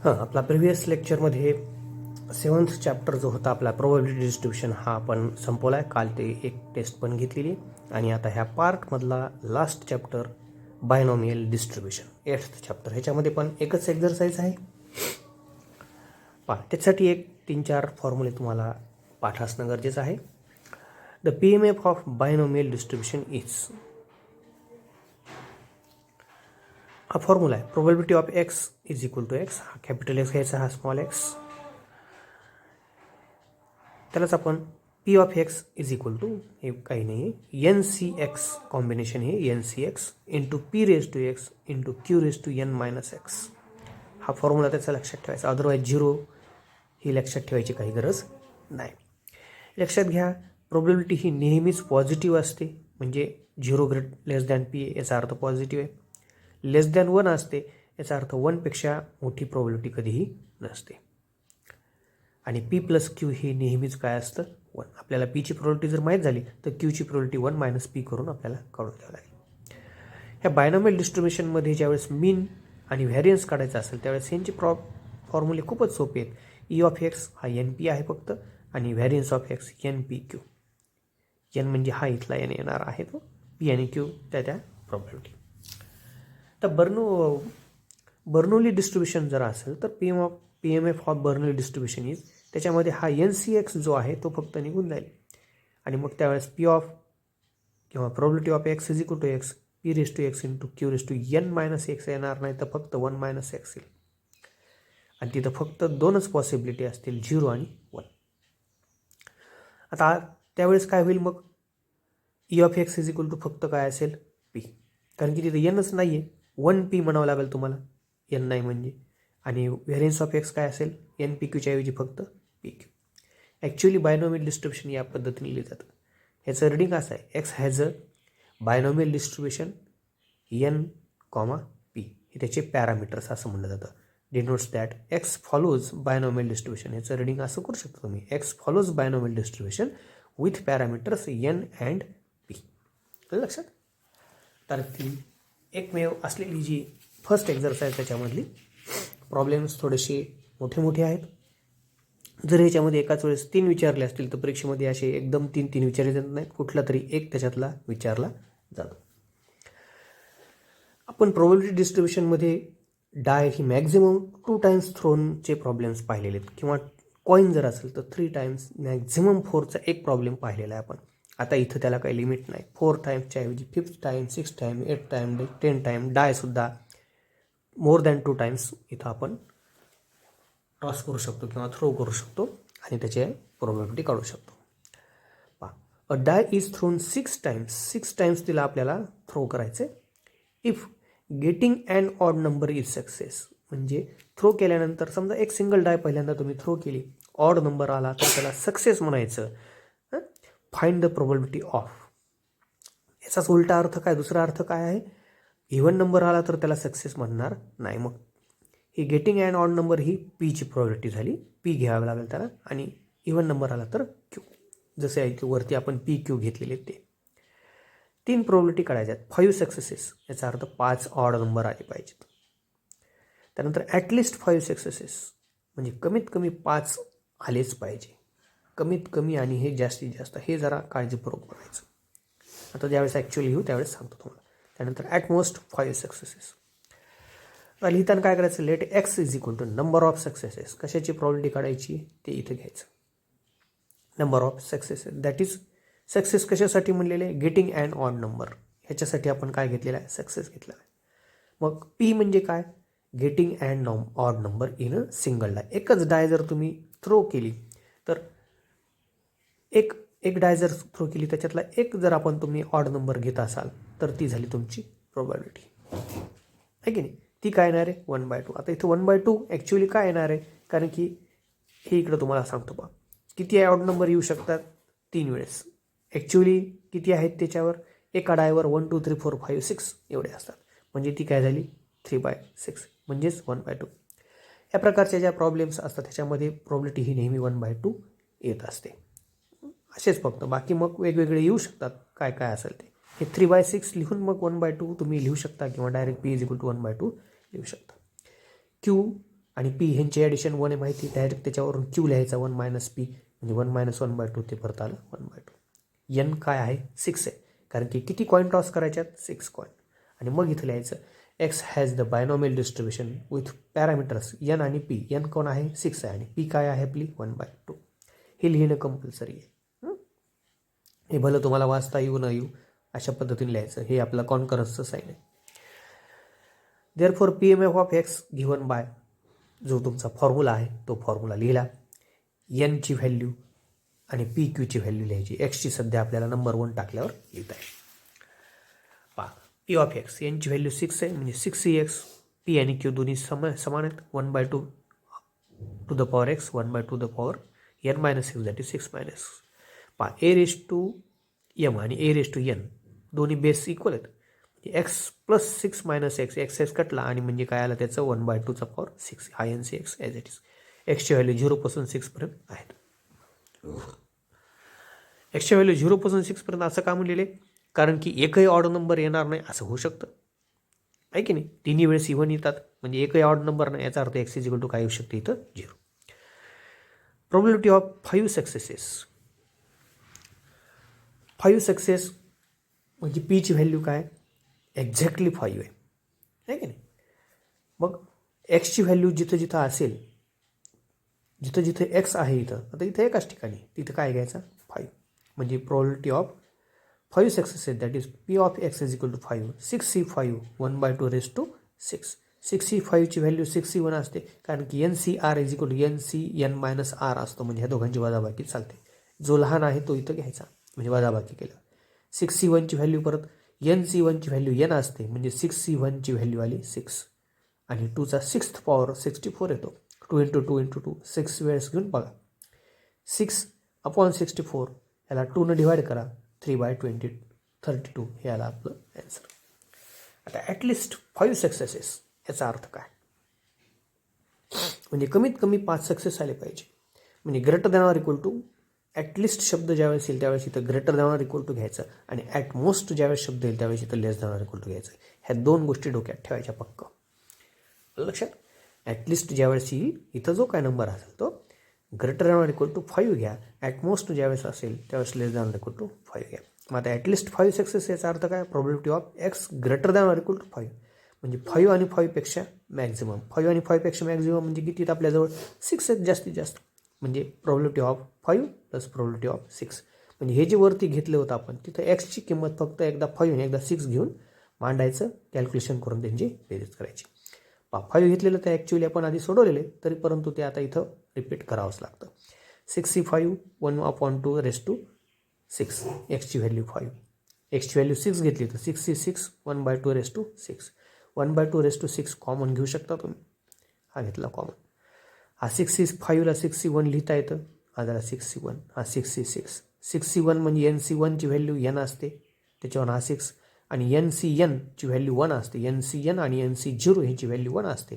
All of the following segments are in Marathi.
हां, आपला प्रिव्हियस लेक्चरमध्ये 7th चॅप्टर जो होता आपला प्रोबॅबिलिटी डिस्ट्रीब्युशन हा आपण संपवला आहे. काल ते एक टेस्ट पण घेतलेली आणि आता ह्या पार्टमधला last chapter binomial distribution 8th chapter. ह्याच्यामध्ये पण एकच एक्झरसाइज आहे. त्याच्यासाठी एक 3-4 फॉर्म्युले तुम्हाला पाठ असणं गरजेचं आहे. The PMF of binomial distribution is, हा फॉर्म्युला आहे. Probability of x is equal to x, हा कॅपिटल एक्स घ्यायचा, हा स्मॉल एक्स. त्यालाच आपण p of x is equal to हे काही नाही आहे एन सी एक्स, कॉम्बिनेशन हे n C x into p raise to x into q raise to n minus x. हा फॉर्म्युला त्याचा लक्षात ठेवायचा. अदरवाईज झिरो ही लक्षात ठेवायची काही गरज नाही. लक्षात घ्या, प्रोबॅबिलिटी ही नेहमीच पॉझिटिव्ह असते. म्हणजे झिरो लेस दॅन पी याचा अर्थ पॉझिटिव्ह आहे. लेस दॅन 1 असते याचा अर्थ 1पेक्षा मोठी प्रोबॅबिलिटी कधीही नसते. आणि पी प्लस क्यू ही नेहमीच काय असतं, 1. आपल्याला पीची प्रोबॅबिलिटी जर माहीत झाली तर क्यूची प्रोबॅबिलिटी 1 मायनस पी करून आपल्याला काढून द्यावं लागेल. ह्या बायनॉमियल डिस्ट्रीब्युशनमध्ये ज्यावेळेस मीन आणि व्हॅरियन्स काढायचं असेल त्यावेळेस यांचे फॉर्म्युले खूपच सोपे आहेत. ई ऑफ एक्स हा एन पी आहे फक्त, आणि variance of x n p q. N म्हणजे हा इथला एन येणार आहे तो, पी आणि क्यू त्या प्रोबॅबिलिटी. तर बर्नौली डिस्ट्रीब्युशन जर असेल तर p m f of Bernoulli distribution is, त्याच्यामध्ये हा एन सी एक्स जो आहे तो फक्त निघून जाईल. आणि मग त्यावेळेस पी ऑफ किंवा probability of x is equal to x p raise to x into q raise to n minus x येणार नाही, तर फक्त 1 मायनस एक्स येईल. आणि तिथं फक्त 2च पॉसिबिलिटी असतील, 0 आणि 1. आता त्यावेळेस काय होईल मग, E of x is equal to फक्त काय असेल, पी. कारण की तिथं एनच नाही आहे, 1 पी म्हणावं लागेल तुम्हाला, एन नाही म्हणजे. आणि व्हेरियन्स ऑफ एक्स काय असेल, एन पी क्यूच्या ऐवजी फक्त p q. Actually binomial distribution या पद्धतीने लिहिलं जातं. ह्याचं रिडिंग असं आहे, x has a binomial distribution n comma p, हे त्याचे पॅरामीटर्स असं म्हणलं जातं. Denotes that x follows binomial distribution. ह्याचं रिडिंग असं करू शकता तुम्ही, x follows binomial distribution with parameters n and p. लक्षात. तर ती एकमेव असलेली जी फर्स्ट एक्झरसाइज त्याच्यामधली प्रॉब्लेम्स थोडेसे मोठे आहेत. जर ह्याच्यामध्ये एकाच वेळेस 3 विचारले असतील तर परीक्षेमध्ये असे एकदम 3 विचारले जात नाहीत, कुठला तरी एक त्याच्यातला विचारला जातो. आपण प्रोबॅबिलिटी डिस्ट्रीब्युशनमध्ये डाय ही मॅक्झिमम 2 टाइम्स थ्रोनचे प्रॉब्लेम्स पाहिलेले आहेत, किंवा कॉईन जर असेल तर 3 टाइम्स, मॅक्झिमम 4चा एक प्रॉब्लेम पाहिलेला आहे आपण. आता इथं त्याला काही लिमिट नाही, 4 टाइम्सच्या ऐवजी 5th time, 6th time, 8th time, 10 time डायसुद्धा मोर दॅन 2 टाइम्स इथं आपण टॉस करू शकतो किंवा थ्रो करू शकतो आणि त्याची प्रोबॅबिलिटी काढू शकतो. अ डाय इज थ्रोन 6 टाइम्स, 6 टाइम्स तिला आपल्याला थ्रो करायचे. If getting and odd number is success, म्हणजे थ्रो केल्यानंतर समजा एक सिंगल डाय पहिल्यांदा तुम्ही थ्रो केली, ऑड नंबर आला तर त्याला सक्सेस म्हणायचं. फाइंड द प्रोबॅबिलिटी ऑफ, याचाच उलटा अर्थ काय, दुसरा अर्थ काय आहे, इव्हन नंबर आला तर त्याला सक्सेस म्हणणार नाही. मग ही गेटिंग अँड ऑड नंबर ही पीची प्रोबॅबिलिटी झाली, पी घ्यावं लागेल त्याला. आणि इव्हन नंबर आला तर क्यू, जसे आहे की वरती आपण पी क्यू घेतलेले ते. 3 प्रोबॅबिलिटी काढायच्या आहेत. 5 सक्सेसेस, याचा अर्थ 5 ऑड नंबर आले पाहिजेत. त्यानंतर ॲटलिस्ट 5 सक्सेसेस, म्हणजे कमीत कमी 5 आलेच पाहिजे. कमीत कमी आणि हे जास्तीत जास्त, हे जरा काळजीपूर्वक बघायचं. आता ज्यावेळेस ॲक्च्युअली लिहू त्यावेळेस सांगतो तुम्हाला. त्यानंतर ॲट मोस्ट 5 सक्सेसेस. लिहिताना काय करायचं, let x is equal to number of successes. कशाची प्रोबॅबिलिटी काढायची ते इथं घ्यायचं, number of successes. That is success कशासाठी म्हणलेले, गेटिंग अँड ऑड नंबर, ह्याच्यासाठी आपण काय घेतलेलं आहे, सक्सेस घेतलेला आहे. मग पी म्हणजे काय, getting and odd number in a single die. एकच डाय जर तुम्ही थ्रो केली तर एक डाय जर थ्रो केली त्याच्यातला एक जर आपण तुम्ही ऑड नंबर घेत असाल तर ती झाली तुमची प्रोबॅबिलिटी, आहे की नाही. ती काय येणार आहे, 1/2. आता इथं 1/2 ॲक्च्युअली काय येणार आहे, कारण की हे इकडं तुम्हाला सांगतो बा, किती ऑड नंबर येऊ शकतात, 3 वेळेस. ॲक्च्युअली किती आहेत त्याच्यावर, एका डायवर 1 2 3 4 5 6 एवढे असतात, म्हणजे ती काय झाली 3/6, म्हणजेच 1/2. या प्रकारच्या ज्या प्रॉब्लेम्स असतात त्याच्यामध्ये प्रोबॅबिलिटी ही नेहमी 1/2 येत असते. असेच फक्त, बाकी मग वेगवेगळे येऊ शकतात काय काय असेल ते. हे 3/6 लिहून मग 1/2 तुम्ही लिहू शकता, किंवा direct p is equal to 1/2 लिहू शकता. क्यू आणि पी ह्यांची ॲडिशन 1 आहे माहिती, डायरेक्ट त्याच्यावरून क्यू लिहायचा 1 मायनस पी, म्हणजे 1 मायनस 1/2 ते परत आलं 1/2. एन काय आहे 6 आहे, कारण की किती कॉईन टॉस करायच्यात 6 कॉईन. आणि मग इथं लिहायचं x has the binomial distribution with parameters n आणि पी. एन कोण आहे 6 आहे आणि पी काय आहे आपली 1/2. हे लिहिणं कंपल्सरी आहे. हे भलं तुम्हाला वाचता येऊ न येऊ अशा पद्धतीने लिहायचं. हे आपलं कॉन्करन्सचं साईन आहे. Therefore p m f of x given by, जो तुमचा फॉर्म्युला आहे तो फॉर्म्युला लिहिला. एनची व्हॅल्यू आणि पी क्यूची व्हॅल्यू लिहायची. एक्सची सध्या आपल्याला नंबर 1 टाकल्यावर लिहित आहे. पहा पी ऑफ एक्स, एनची व्हॅल्यू 6 आहे म्हणजे 6 एक्स. पी आणि क्यू दोन्ही समान आहेत. 1/2 to the power X, 1/2 to the power N minus 6 that is 6 minus. पहा ए रेस टू एम आणि ए रेस टू एन दोन्ही बेस इक्वल आहेत. X plus 6 minus X, X कटला आणि म्हणजे काय आलं त्याचं 1/2चा पॉवर 6. हा N C X as it is. एक्सची व्हॅल्यू 0 6 पर्यंत आहेत. एक्सच्या व्हॅल्यू 0 6 पर्यंत असं का म्हणलेले, कारण की एकही ऑड नंबर येणार नाही असं होऊ शकतं आहे की नाही. तिन्ही वेळेस इव्हन येतात म्हणजे एकही ऑड नंबर नाही, याचा अर्थ एक्स इक्वल टू काय येऊ शकते इथं 0. Probability of 5 successes. 5 सक्सेस म्हणजे पीची व्हॅल्यू काय एक्झॅक्टली 5 आहे की नाही. मग एक्सची व्हॅल्यू जिथं जिथं असेल, जिथं जिथं एक्स आहे इथं, आता इथं एकाच ठिकाणी तिथं काय घ्यायचं 5. म्हणजे probability of 5 successes that is P of x is equal to 5. 6C5 1/2 raise to 6. 6C5ची व्हॅल्यू 6C1 असते, कारण की NCR is equal to NCN minus R असतो. म्हणजे ह्या दोघांची वजाबाकी चालते. जो लहान आहे तो इथं घ्यायचा म्हणजे वजाबाकी केलं. 6C1ची व्हॅल्यू परत NC1ची व्हॅल्यू n असते, म्हणजे 6C1ची व्हॅल्यू आली 6 आणि 2चा 6th पॉवर 64 येतो. 2 × 2 × 2 6 वेळेस घेऊन बघा. 6/64 याला 2 डिवाइड करा, 3/32 हे आलं आपलं ॲन्सर. आता ॲटलिस्ट 5 सक्सेसेस याचा अर्थ काय, म्हणजे कमीत कमी 5 सक्सेस आले पाहिजे. म्हणजे greater than or equal to, at least शब्द ज्यावेळेस येईल त्यावेळेस इथं greater than or equal to घ्यायचं आणि ॲट मोस्ट ज्यावेळेस शब्द येईल त्यावेळेस इथं less than or equal to घ्यायचं. ह्या 2 गोष्टी डोक्यात ठेवायच्या पक्क लक्षात. ॲटलिस्ट ज्यावेळेस येईल इथं जो काय नंबर असेल तो greater than or equal to 5 घ्या. ॲट मोस्ट ज्यावेळेस असेल त्यावेळेस less than or equal to 5 घ्या. मग आता ॲटलिस्ट 5 सक्सेस याचा अर्थ काय, probability of x greater than or equal to 5. म्हणजे 5 आणि 5 पेक्षा मॅक्झिमम. 5 आणि 5 पेक्षा मॅक्झिमम म्हणजे किती आपल्याजवळ 6 आहेत जास्तीत जास्त. म्हणजे probability of 5 plus probability of 6. म्हणजे हे जे वरती घेतलं होतं आपण तिथं एक्सची किंमत फक्त एकदा 5 आणि एकदा 6 घेऊन मांडायचं, कॅल्क्युलेशन करून त्यांची बेरीज करायची. 5 घेतलेलं तर ॲक्च्युअली आपण आधी सोडवलेले तरी, परंतु ते आता इथं रिपीट करावंच लागतं. 6C5 1/2 raise to 6. एक्सची व्हॅल्यू 5, एक्सची व्हॅल्यू 6 घेतली तर 6C6 1/2 raise to 6. 1/2 raise to 6 common घेऊ शकता तुम्ही. हा घेतला कॉमन. हा 6C5ला 6C1 लिहिता येतं, हा झाला 6C1, हा 6C6. 6C1 म्हणजे NC1ची व्हॅल्यू n असते, त्याच्यावर हा 6 आणि NCNची व्हॅल्यू 1 असते. NCN आणि NC0 ह्याची व्हॅल्यू 1 असते,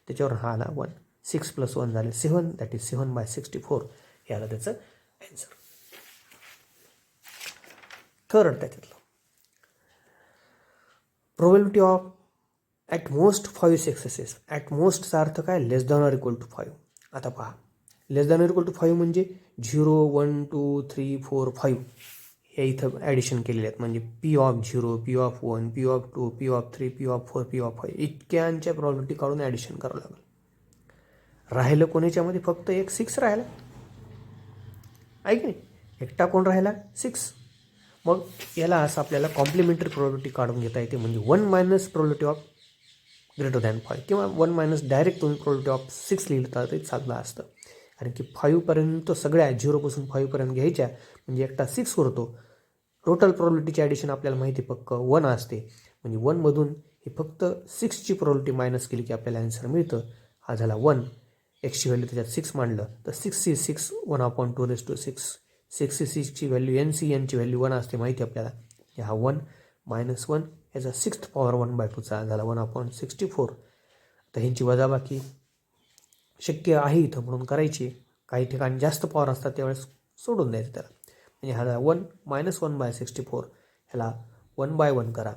त्याच्यावर हा आला 1. 6 + 1 झाले 7 दॅट इज 7/64 हे आलं त्याचं ॲन्सर. थर्ड त्याच्यातलं probability of at most 5 successes. At मोस्टचा अर्थ काय, less than or equal to 5. आता पहा, less than or equal to 5 म्हणजे 0 1 2 3 4 5 हे इथं ॲडिशन केलेले आहेत. म्हणजे P(0), P(1), P(2), P(3), P(4), P(5) इतक्यांच्या probability काढून ॲडिशन करावं लागेल. राहिलं कोणाच्यामध्ये फक्त एक 6 राहिला आहे की नाही, एकटा कोण राहिला 6. मग याला असं आपल्याला कॉम्प्लिमेंटरी प्रोबॅबिलिटी काढून घेता येते. म्हणजे 1 minus probability of greater than 5 किंवा 1 मायनस डायरेक्ट तुम्ही प्रोबॅबिलिटी ऑफ 6 लिहिलं तरी चाललं असतं. कारण की 5पर्यंत सगळ्या 0 पासून 5पर्यंत घ्यायच्या म्हणजे एकटा 6 करतो. टोटल प्रोबॅबिलिटीची ॲडिशन आपल्याला माहिती पक्क 1 असते. म्हणजे 1मधून हे फक्त 6ची प्रोबॅबिलिटी मायनस केली की आपल्याला ॲन्सर मिळतं. हा झाला 1. एक्सची व्हॅल्यू त्याच्यात 6 मांडलं तर 6C6 1/2 रेस टू 6. 6C6ची व्हॅल्यू NCNची व्हॅल्यू 1 असते माहिती आपल्याला. हा 1 - 1 याचा 6th पॉवर 1/2चा झाला 1/64. तर ह्यांची वजाबाकी शक्य आहे इथं म्हणून करायची. काही ठिकाणी जास्त पॉवर असतात त्यावेळेस सोडून द्यायचं त्याला. म्हणजे हा झाला 1 - 1/64. ह्याला 1/1 करा.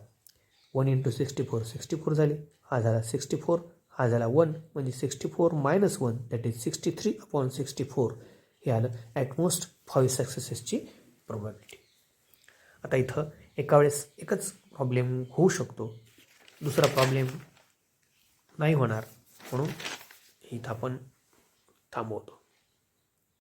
1 × 64 64 झाली. हा झाला 64, हा झाला 1 म्हणजे 64 मायनस 1 दॅट इज 63/64 हे आलं ॲट मोस्ट 5 सक्सेसेसची प्रोबॅबिलिटी. आता इथं एका वेळेस एकच प्रॉब्लेम होऊ शकतो, दुसरा प्रॉब्लेम नाही होणार, म्हणून इथं आपण थांबवतो.